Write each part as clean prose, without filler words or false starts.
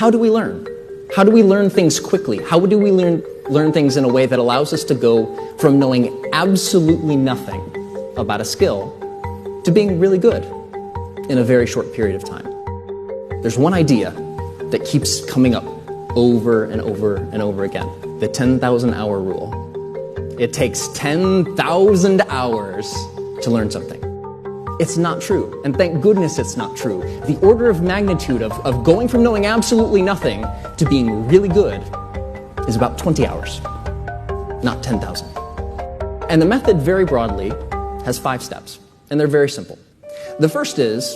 How do we learn? How do we learn things quickly? How do we learn things in a way that allows us to go from knowing absolutely nothing about a skill to being really good in a very short period of time? There's one idea that keeps coming up over and over and over again, the 10,000 hour rule. It takes 10,000 hours to learn something. It's not true, and thank goodness it's not true. The order of magnitude of going from knowing absolutely nothing to being really good is about 20 hours, not 10,000. And the method, very broadly, has 5 steps, and they're very simple. The first is,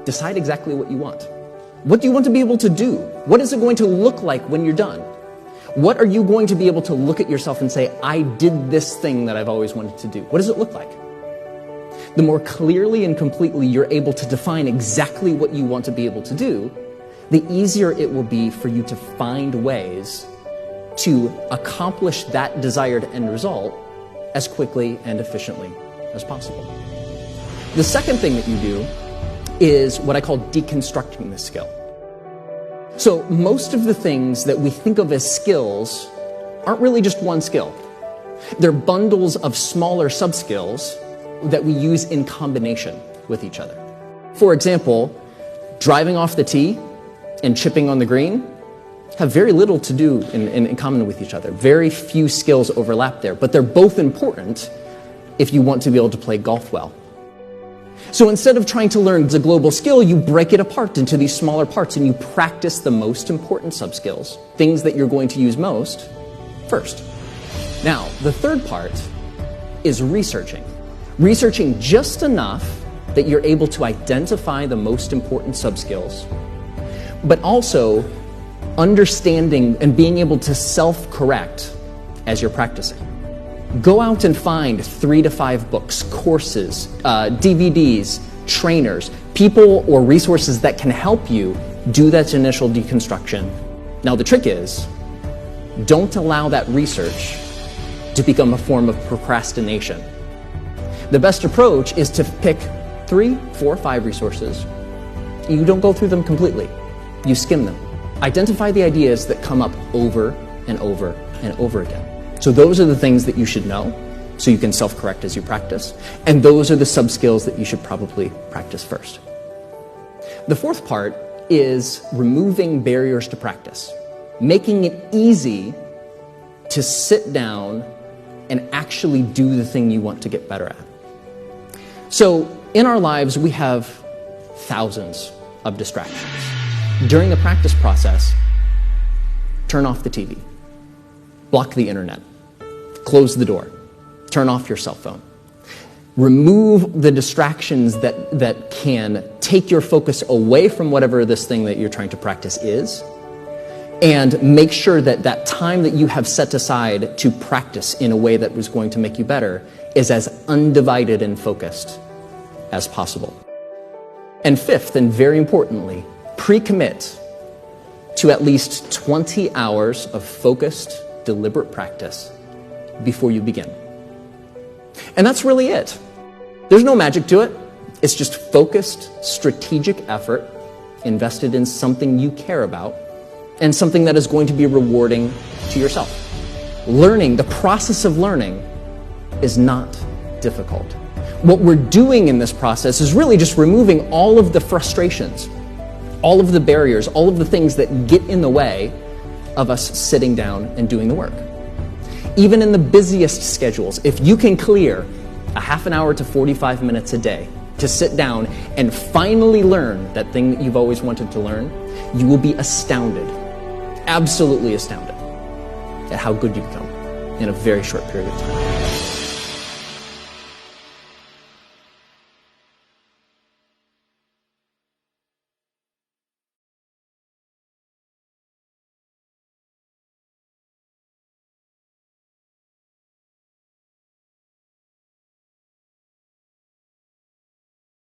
decide exactly what you want. What do you want to be able to do? What is it going to look like when you're done? What are you going to be able to look at yourself and say, I did this thing that I've always wanted to do? What does it look like? The more clearly and completely you're able to define exactly what you want to be able to do, the easier it will be for you to find ways to accomplish that desired end result as quickly and efficiently as possible. The second thing that you do is what I call deconstructing the skill. So most of the things that we think of as skills aren't really just one skill. They're bundles of smaller sub-skills that we use in combination with each other. For example, driving off the tee and chipping on the green have very little to do in common with each other. Very few skills overlap there, but they're both important if you want to be able to play golf well. So instead of trying to learn the global skill, you break it apart into these smaller parts and you practice the most important sub-skills, things that you're going to use most, first. Now, the third part is researching. Researching just enough that you're able to identify the most important sub-skills, but also understanding and being able to self-correct as you're practicing. Go out and find 3 to 5 books, courses, DVDs, trainers, people or resources that can help you do that initial deconstruction. Now the trick is, don't allow that research to become a form of procrastination. The best approach is to pick 3, 4, 5 resources. You don't go through them completely. You skim them. Identify the ideas that come up over and over and over again. So those are the things that you should know, so you can self-correct as you practice, and those are the sub-skills that you should probably practice first. The fourth part is removing barriers to practice, making it easy to sit down and actually do the thing you want to get better at. So in our lives, we have thousands of distractions. During the practice process, turn off the TV, block the internet, close the door, turn off your cell phone. Remove the distractions that can take your focus away from whatever this thing that you're trying to practice is, and make sure that that time that you have set aside to practice in a way that was going to make you better is as undivided and focused as possible. And fifth, and very importantly, pre-commit to at least 20 hours of focused, deliberate practice before you begin. And that's really it. There's no magic to it. It's just focused, strategic effort invested in something you care about and something that is going to be rewarding to yourself. Learning, the process of learning, is not difficult. What we're doing in this process is really just removing all of the frustrations, all of the barriers, all of the things that get in the way of us sitting down and doing the work. Even in the busiest schedules, if you can clear a half an hour to 45 minutes a day to sit down and finally learn that thing that you've always wanted to learn, you will be astounded, absolutely astounded, at how good you become in a very short period of time.